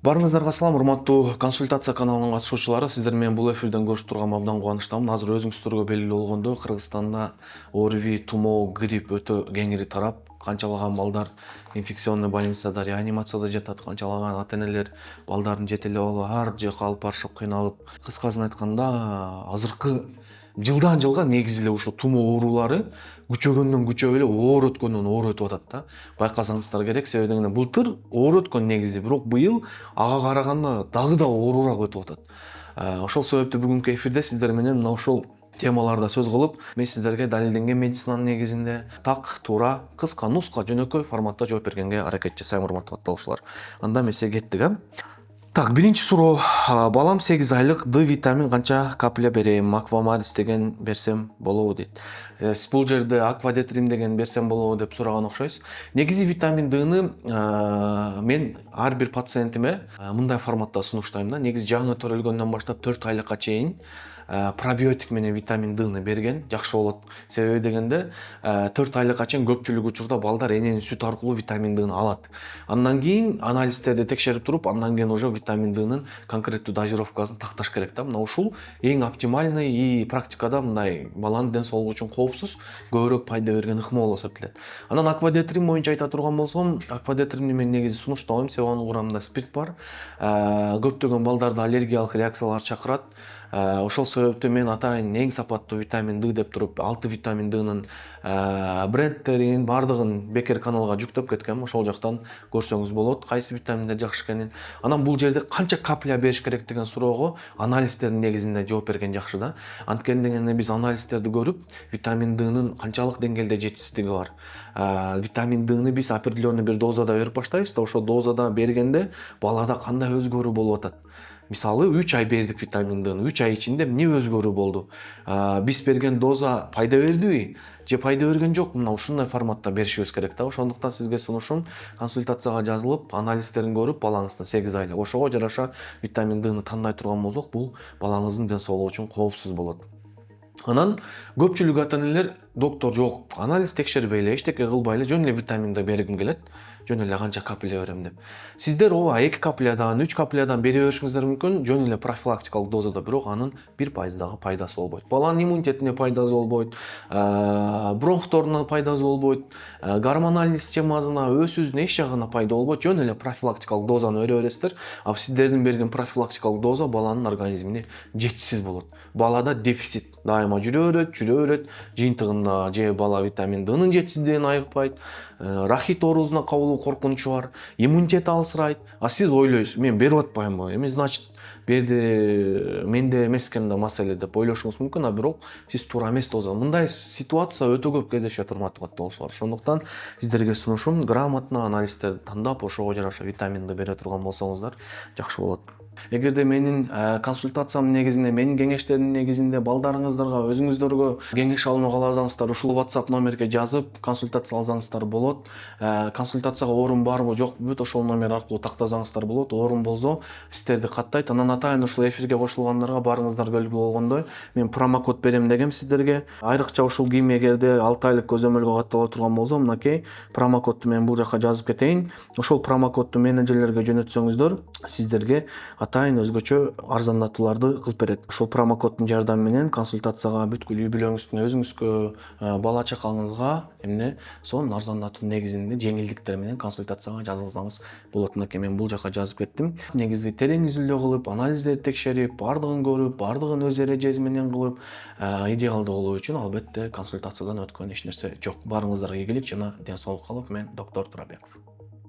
Барыңыздарга салам, урматтуу консультация каналынын катышуучулары. Сиздер менен бул эфирден көрүшүп турганыма абдан кубанычтамын. Азыр өзүңүздөргө белгилүү болгондой, Кыргызстанда ОРВИ, тумоо, грипп өтө кеңири тарап, канчалаган балдар инфекционный больницада, реанимацияда жатат, канчалаган ата-энелер балдарын жете эле албай ар жака алып барышып кыйналып. Кыскасын айтканда, азыркы жылдан жылга негизи эле ушул тумоо оорулары күчөгөндөн күчөп эле оор өткөндөн оор өтүп атат да. Байкасаңыздар керек, себеби дегенде былтыр оор өткөн негизи, бирок быйыл ага караганда дагы да оорураак өтүп атат. Ошол себептүү бүгүнкү эфирде сиздер менен мына ушул темаларда сөз кылып, мен сиздерге далилденген медицинанын негизинде так, туура, кыска, нуска, жөнөкөй форматта жооп бергенге аракет жасайм, урматтуу катталуучулар. Анда эмесе кеттик, Так, биринчи суроо. Балам 8 айлык, D витамин канча капля берем? Аквамарис деген берсем болобу дейт. Сиз бул жерде аквадетрим деген берсем болобу деп сураган окшойсуз. Негизи витамин Д'ны мен ар бир пациентиме мындай форматта сунуштайм да. Негизи жаңы төрөлгөндөн баштап 4 айлыкка чейин пробиотик менен витамин Д'ны берген жакшы болот. Себеби дегенде 4 айлыкка чейин көпчүлүк учурда балдар эненин сүт аркылуу витамин Д'ны алат. Андан кийин анализдерди текшерип туруп, андан кийин уже витамин Д'нын конкреттүү дозировкасын такташ керек да. Мына ушул эң оптимальный и практикада мындай баланын ден соолугу үчүн коопсуз, көбүрөөк пайда берген ыкма болуп эсептелет. Анан аквадетрим боюнча айта турган болсом, аквадетримди мен негизи сунуштабайм, себеби анын курамында спирт бар. Көптөгөн балдарда аллергиялык реакциялар чакырат. Ошол себептүү мен атайын эң сапаттуу витамин D деп туруп 6 витамин D'нын брендтерин бардыгын бекер каналга жүктөп кеткем. Ошол жактан көрсөңүз болот, кайсы витаминдер жакшы экенин. Анан бул жерде канча капля бериш керек деген суроого анализдердин негизинде жооп берген жакшы да. Анткени дегенде биз анализдерди көрүп, витамин D'нын канчалык деңгээлде жетишсиздиги бар. Витамин D'ны биз определенный бир дозада берип баштайбыз да, ошол дозада бергенде балада кандай өзгөрүү болуп атат. Мисалы 3 ай бердик витамин D'ны, 3 ай ичинде эмне өзгөрүү болду? Биз берген доза пайда бердиби? Же пайда берген жок? Мына ушундай форматта беришибиз керек да. Ошондуктан сизге сунушум консультацияга жазылып, анализдерин көрүп, балаңыздын 8 айлык. Ошого жараша витамин D'ны тандай турган болсок, бул балаңыздын ден соолугу үчүн коопсуз болот. Анан көпчүлүк ата-энелер доктор жок, анализ текшербей эчтеке кылбай эле жөн эле витамин D бергим келет. Жөн эле канча капля берем деп. Сиздер ооба 2 каплядан, 3 каплядан бере беришиңиздер мүмкүн, жөн эле профилактикалык дозада, бирок анын 1% дагы пайдасы болбойт. Баланын иммунитетине пайдасы болбойт, бронхторуна пайдасы болбойт, гормоналдык системасына, өсүүсүнө эч жагына пайда болбойт. Жөн эле профилактикалык дозаны бере бересиздер. А сиздердин берген профилактикалык доза баланын организмине жетишсиз болот. Балада дефицит дайыма жүрө берет, жыйынтыгында же бала витамин D'нын жетишсиздигин айыкпайт, рахит оорусуна кабылуу коркунучу бар, иммунитет алсырайт. А сиз ойлойсуз, мен берип атпаймынбы? Эми значит берди, менде эмес экен да маселе деп ойлошуңуз мүмкүн, а бирок сиз туура эмес доза. Мындай ситуация өтө көп кездешет, урматтуу катталуучулар. Ошондуктан сиздерге сунушум грамотно анализдерди тандап, ошого жараша витамин D бере турган болсоңуздар жакшы болот. Эгерде менин консультациямдын негизинде, менин кеңештеримдин негизинде балдарыңыздарга, өзүңүздөргө кеңеш алууну кааласаңыздар, ушул WhatsApp номерге жазып консультация алсаңыздар болот. Консультацияга орун барбы, жокпу, ошол номер аркылуу тактасаңыздар болот. Орун болсо, сиздерди каттайт. Анан атайын ушул эфирге кошулгандарга барыңыздар белгилүү болгондой, мен промокод берем дегем сиздерге. Айрыкча ушул кийим эгерде 6 айлык көзөмөлгө каттала турган болсо, мынакей промокодду мен бул жака жазып кетейин. Ошол промокодду менеджерлерге жөнөтсөңүздөр, сиздерге атайын өзгөчө арзандатууларды кылып берет. Ошол промокоддун жардамы менен консультацияга бүткүл үй бүлөңүздүн, өзүңүзгө, бала чакаңызга эмне сонун арзандатуу негизинде жеңилдиктер менен консультацияга жазылсаңыз болот. Мынакей мен бул жака жазып кеттим. Негизи терең изилдөө кылып, анализдерди текшерип, бардыгын көрүп, бардыгын өз эрежеси менен кылып, идеалдуу кылуу үчүн албетте консультациядан өткөн эч нерсе жок. Барыңыздарга ийгилик жана ден соолук калып, мен доктор Турабеков.